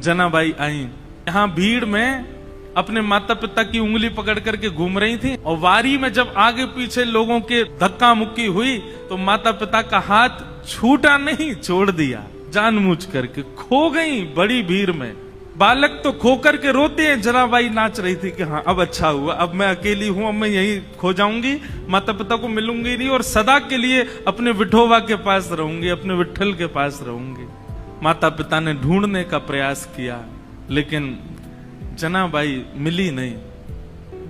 जनाबाई आई। यहाँ भीड़ में अपने माता पिता की उंगली पकड़ करके घूम रही थी, और वारी में जब आगे पीछे लोगों के धक्का मुक्की हुई तो माता पिता का हाथ छूटा नहीं, छोड़ दिया जानबूझ करके। खो गई बड़ी भीड़ में। बालक तो खो करके रोते हैं, जनाबाई नाच रही थी कि हाँ अब अच्छा हुआ, अब मैं अकेली हूं, अब मैं यहीं खो जाऊंगी, माता पिता को मिलूंगी नहीं, और सदा के लिए अपने विठोबा के पास रहूंगी, अपने विठल के पास रहूंगी। माता पिता ने ढूंढने का प्रयास किया, लेकिन जनाबाई मिली नहीं।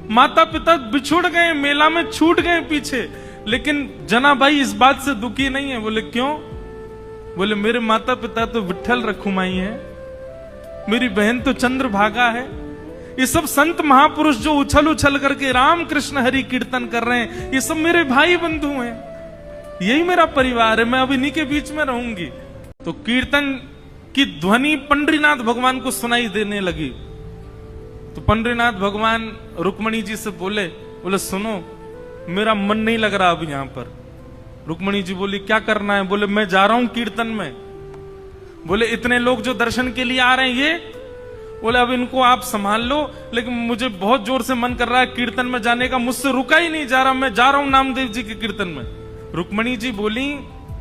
माता पिता बिछुड़ गए, मेला में छूट गए पीछे, लेकिन जनाबाई इस बात से दुखी नहीं है। बोले क्यों? बोले मेरे माता पिता तो विठल रखुमाई है, मेरी बहन तो चंद्रभागा है। ये सब संत महापुरुष जो उछल उछल करके राम कृष्ण हरि कीर्तन कर रहे हैं, ये सब मेरे भाई बंधु हैं, यही मेरा परिवार है, मैं अब इन्हीं के बीच में रहूंगी। तो कीर्तन की ध्वनि पंडरीनाथ भगवान को सुनाई देने लगी। तो पंडरीनाथ भगवान रुक्मणी जी से बोले सुनो, मेरा मन नहीं लग रहा अब यहां पर। रुक्मणी जी बोली क्या करना है? बोले मैं जा रहा हूं कीर्तन में। बोले इतने लोग जो दर्शन के लिए आ रहे हैं ये? बोले अब इनको आप संभाल लो, लेकिन मुझे बहुत जोर से मन कर रहा है कीर्तन में जाने का, मुझसे रुका ही नहीं जा रहा, मैं जा रहा हूं नामदेव जी के कीर्तन में। रुक्मणी जी बोली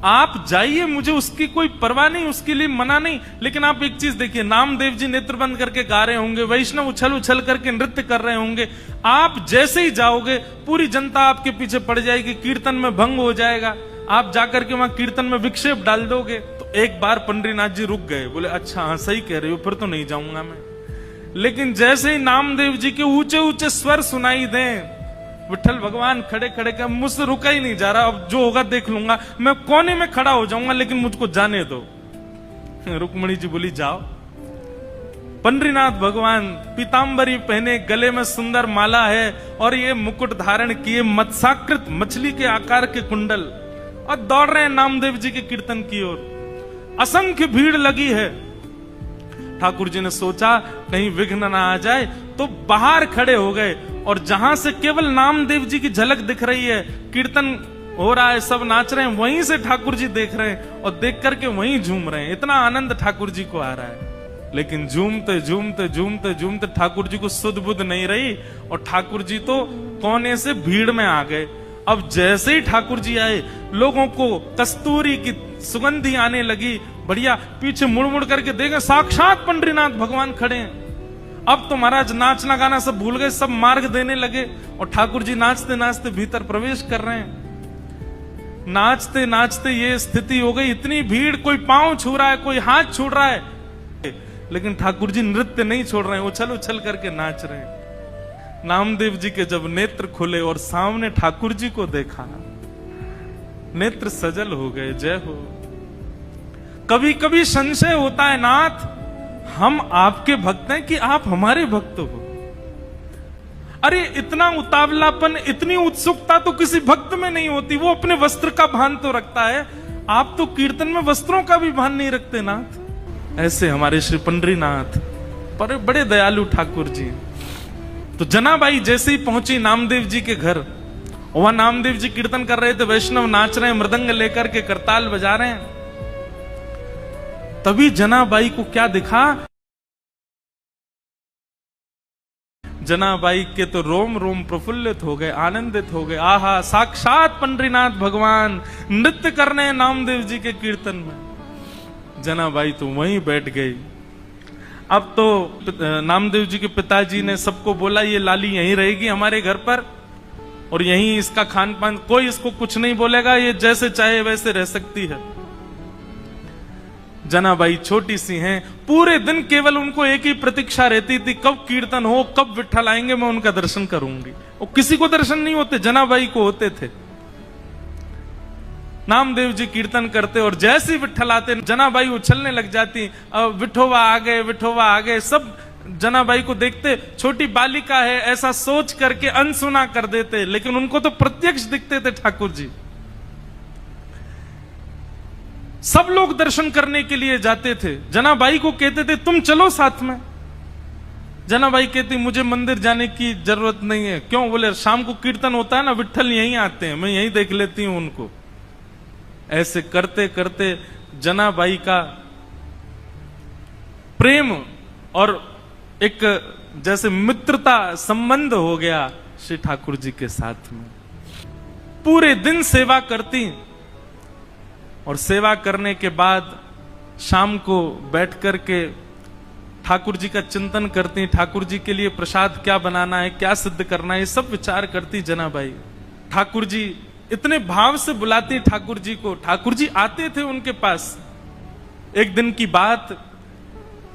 आप जाइए, मुझे उसकी कोई परवाह नहीं, उसके लिए मना नहीं, लेकिन आप एक चीज देखिए, नामदेव जी नेत्र बंद करके गा रहे होंगे, वैष्णव उछल उछल करके नृत्य कर रहे होंगे, आप जैसे ही जाओगे पूरी जनता आपके पीछे पड़ जाएगी, कीर्तन में भंग हो जाएगा, आप जाकर के वहां कीर्तन में विक्षेप डाल दोगे। तो एक बार पंडरीनाथ जी रुक गए, बोले अच्छा हाँ सही कह रहे हो, फिर तो नहीं जाऊंगा मैं। लेकिन जैसे ही नामदेव जी के ऊंचे ऊंचे स्वर सुनाई दें, विठल भगवान खड़े खड़े कर, मुझसे रुका ही नहीं जा रहा, अब जो होगा देख लूंगा, मैं कोने में खड़ा हो जाऊंगा, लेकिन मुझको जाने दो। रुक्मणी जी बोली जाओ। पंडरीनाथ भगवान पीतांबरी पहने, गले में सुंदर माला है, और ये मुकुट धारण किए, मत्स्याकृत मछली के आकार के कुंडल, और दौड़ रहे हैं नामदेव जी के कीर्तन की ओर। असंख्य भीड़ लगी है। ठाकुर जी ने सोचा कहीं विघ्न ना आ जाए, तो बाहर खड़े हो गए, और जहां से केवल नामदेव जी की झलक दिख रही है, कीर्तन हो रहा है, सब नाच रहे हैं, वहीं से ठाकुर जी देख रहे हैं, और देख करके वहीं झूम रहे हैं। इतना आनंद ठाकुर जी को आ रहा है। लेकिन झूमते झूमते झूमते झूमते ठाकुर जी को सुध बुध नहीं रही, और ठाकुर जी तो कोने से भीड़ में आ गए। अब जैसे ही ठाकुर जी आए, लोगों को कस्तूरी की सुगंधी आने लगी, बढ़िया, पीछे मुड़ मुड़ करके देखे साक्षात पंडरीनाथ भगवान खड़े हैं। अब तो महाराज नाचना गाना सब भूल गए, सब मार्ग देने लगे, और ठाकुर जी नाचते नाचते भीतर प्रवेश कर रहे हैं। नाचते नाचते ये स्थिति हो गई, इतनी भीड़, कोई पांव छू रहा है, कोई हाथ छू रहा है, लेकिन ठाकुर जी नृत्य नहीं छोड़ रहे हैं, उछल उछल करके नाच रहे हैं। नामदेव जी के जब नेत्र खुले और सामने ठाकुर जी को देखा, नेत्र सजल हो गए। जय हो। कभी कभी संशय होता है नाथ, हम आपके भक्त हैं कि आप हमारे भक्त हो? अरे इतना उतावलापन, इतनी उत्सुकता तो किसी भक्त में नहीं होती, वो अपने वस्त्र का भान तो रखता है, आप तो कीर्तन में वस्त्रों का भी भान नहीं रखते नाथ। ऐसे हमारे श्री पंडरीनाथ पर बड़े दयालु ठाकुर जी। तो जनाबाई जैसे ही पहुंची नामदेव जी के घर, वहां नामदेव जी कीर्तन कर रहे थे, वैष्णव नाच रहे हैं, मृदंग लेकर के करताल बजा रहे हैं। तभी जनाबाई को क्या दिखा, जनाबाई के तो रोम रोम प्रफुल्लित हो गए, आनंदित हो गए। आहा, साक्षात पंडरीनाथ भगवान नृत्य कर रहे हैं नामदेव जी के कीर्तन में। जनाबाई तो वहीं बैठ गई। अब तो नामदेव जी के पिताजी ने सबको बोला ये लाली यहीं रहेगी हमारे घर पर, और यहीं इसका खान पान, कोई इसको कुछ नहीं बोलेगा, ये जैसे चाहे वैसे रह सकती है। जनाबाई छोटी सी हैं, पूरे दिन केवल उनको एक ही प्रतीक्षा रहती थी, कब कीर्तन हो, कब विठल आएंगे, मैं उनका दर्शन करूंगी। और किसी को दर्शन नहीं होते, जनाबाई को होते थे। नामदेव जी कीर्तन करते, और जैसे ही विठल आते जनाबाई उछलने लग जाती, अब विठोबा आ गए, विठोबा आ गए। सब जनाबाई को देखते, छोटी बालिका है ऐसा सोच करके अनसुना कर देते, लेकिन उनको तो प्रत्यक्ष दिखते थे ठाकुर जी। सब लोग दर्शन करने के लिए जाते थे, जनाबाई को कहते थे तुम चलो साथ में। जनाबाई कहती मुझे मंदिर जाने की जरूरत नहीं है। क्यों? बोले शाम को कीर्तन होता है ना, विठल यहीं आते हैं, मैं यहीं देख लेती हूं उनको। ऐसे करते करते जनाबाई का प्रेम और एक जैसे मित्रता संबंध हो गया श्री ठाकुर जी के साथ में। पूरे दिन सेवा करती और सेवा करने के बाद शाम को बैठ करके ठाकुर जी का चिंतन करती, ठाकुर जी के लिए प्रसाद क्या बनाना है, क्या सिद्ध करना है, ये सब विचार करती जनाबाई। ठाकुर जी इतने भाव से बुलाती ठाकुर जी को, ठाकुर जी आते थे उनके पास। एक दिन की बात,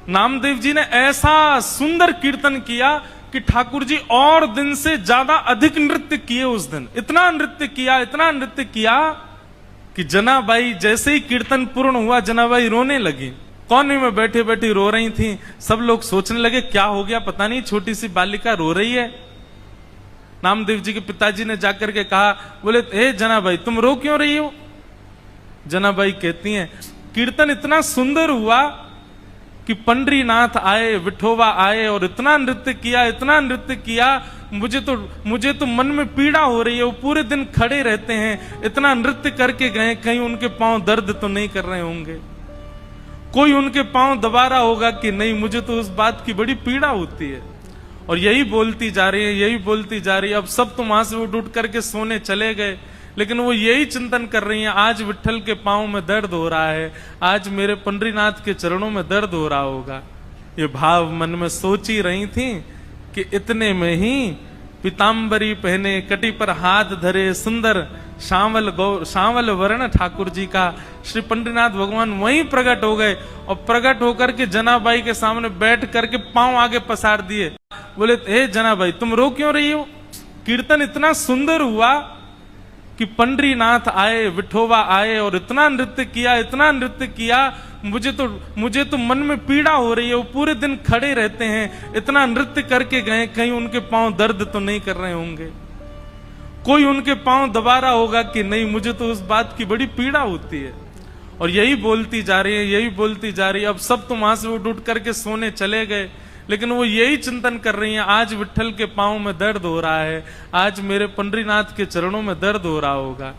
नामदेव जी ने ऐसा सुंदर कीर्तन किया कि ठाकुर जी और दिन से ज्यादा अधिक नृत्य किए उस दिन। इतना नृत्य किया कि जनाबाई जैसे ही कीर्तन पूर्ण हुआ, जनाबाई रोने लगी। कोने में बैठे बैठी रो रही थी। सब लोग सोचने लगे क्या हो गया, पता नहीं छोटी सी बालिका रो रही है। नामदेव जी के पिताजी ने जाकर के कहा, बोले हे जनाबाई तुम रो क्यों रही हो? जनाबाई कहती हैं कीर्तन इतना सुंदर हुआ कि पंडरीनाथ आए, विठोबा आए और इतना नृत्य किया, मुझे तो मन में पीड़ा हो रही है। वो पूरे दिन खड़े रहते हैं, इतना नृत्य करके गए, कहीं उनके पांव दर्द तो नहीं कर रहे होंगे, कोई उनके पांव दबा रहा होगा कि नहीं, मुझे तो उस बात की बड़ी पीड़ा होती है। और यही बोलती जा रही है। अब सब तो वहां से उठ करके सोने चले गए, लेकिन वो यही चिंतन कर रही हैं, आज विट्ठल के पांव में दर्द हो रहा है, आज मेरे पंडरीनाथ के चरणों में दर्द हो रहा होगा। ये भाव मन में सोच ही रही थी कि इतने में ही पीताम्बरी पहने, कटी पर हाथ धरे, सुंदर श्यामल वर्ण ठाकुर जी का श्री पंडरीनाथ भगवान वहीं प्रकट हो गए। और प्रकट होकर के जनाबाई के सामने बैठ करके पांव आगे पसार दिए। बोले हे जनाबाई तुम रो क्यों रही हो? कीर्तन इतना सुंदर हुआ कि पंडरीनाथ आए, विठोबा आए और इतना नृत्य किया, मुझे तो मन में पीड़ा हो रही है। वो पूरे दिन खड़े रहते हैं, इतना नृत्य करके गए, कहीं उनके पांव दर्द तो नहीं कर रहे होंगे, कोई उनके पांव दबा रहा होगा कि नहीं, मुझे तो उस बात की बड़ी पीड़ा होती है। और यही बोलती जा रही है। अब सब तो वहां से उठ करके सोने चले गए, लेकिन वो यही चिंतन कर रही हैं, आज विट्ठल के पांव में दर्द हो रहा है, आज मेरे पंडरीनाथ के चरणों में दर्द हो रहा होगा।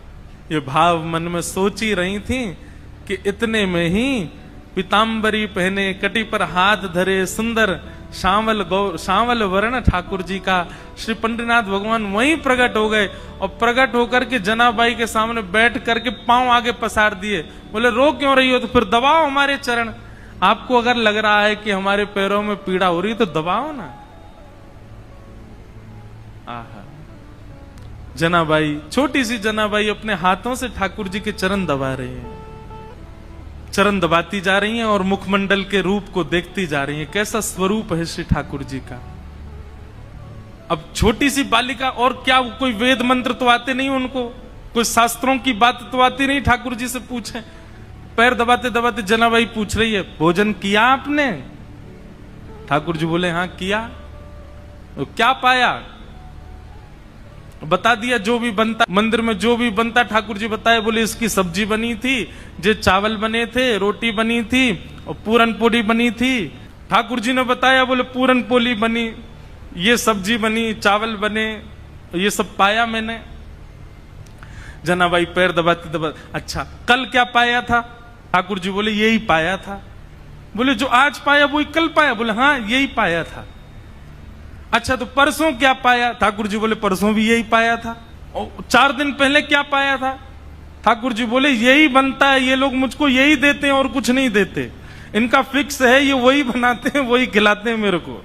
ये भाव मन में सोच ही रही थी कि इतने में ही पीताम्बरी पहने, कटी पर हाथ धरे, सुंदर श्यामल वर्ण ठाकुर जी का श्री पंडरीनाथ भगवान वहीं प्रकट हो गए। और प्रकट होकर के जनाबाई के सामने बैठ करके पांव आगे पसार दिए। बोले रो क्यों रही हो? तो फिर दबाओ हमारे चरण। आपको अगर लग रहा है कि हमारे पैरों में पीड़ा हो रही है तो दबाओ ना। आहा, जनाबाई, छोटी सी जनाबाई अपने हाथों से ठाकुर जी के चरण दबा रही हैं, चरण दबाती जा रही हैं और मुखमंडल के रूप को देखती जा रही हैं। कैसा स्वरूप है श्री ठाकुर जी का। अब छोटी सी बालिका, और क्या कोई वेद मंत्र तो आते नहीं उनको, कोई शास्त्रों की बात तो आती नहीं, ठाकुर जी से पूछे। पैर दबाते दबाते जनाबाई पूछ रही है भोजन किया आपने? ठाकुर जी बोले हाँ किया। तो क्या पाया? बता दिया जो भी बनता मंदिर में, जो भी बनता ठाकुर जी बताए। बोले इसकी सब्जी बनी थी, जे चावल बने थे, रोटी बनी थी और पूरन पोली बनी थी। ठाकुर जी ने बताया, बोले पूरन पोली बनी, ये सब्जी बनी, चावल बने, ये सब पाया मैंने। जनाबाई पैर दबाते दबाते, अच्छा कल क्या पाया था? ठाकुर जी बोले यही पाया था। बोले जो आज पाया वही कल पाया? बोले हाँ यही पाया था। अच्छा तो परसों क्या पाया? ठाकुर जी बोले परसों भी यही पाया था। और 4 दिन पहले क्या पाया था? ठाकुर जी बोले यही बनता है, ये लोग मुझको यही देते हैं और कुछ नहीं देते, इनका फिक्स है, ये वही बनाते हैं वही खिलाते हैं मेरे को।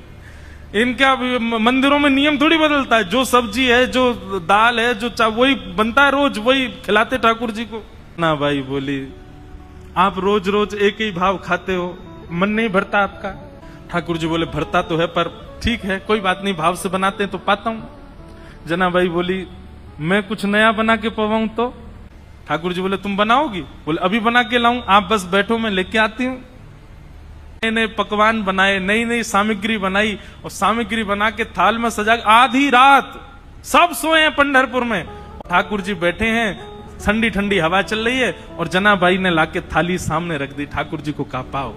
इनका मंदिरों में नियम थोड़ी बदलता है, जो सब्जी है, जो दाल है, जो वही बनता है, रोज वही खिलाते ठाकुर जी को ना। भाई बोली आप रोज रोज एक ही भाव खाते हो, मन नहीं भरता आपका? ठाकुर जी बोले भरता तो है, पर ठीक है कोई बात नहीं, भाव से बनाते हैं तो पाता हूं। जनाबाई बोली मैं कुछ नया बना के पवाऊं तो? ठाकुर जी बोले तुम बनाओगी? बोले अभी बना के लाऊं, आप बस बैठो मैं लेके आती हूं। नए नए पकवान बनाए, नई नई सामग्री बनाई और सामग्री बना के थाल में सजा। आधी रात सब सोए हैं पंढरपुर में, ठाकुर जी बैठे हैं, ठंडी ठंडी हवा चल रही है और जनाबाई ने लाके थाली सामने रख दी। ठाकुर जी को कहा पाओ।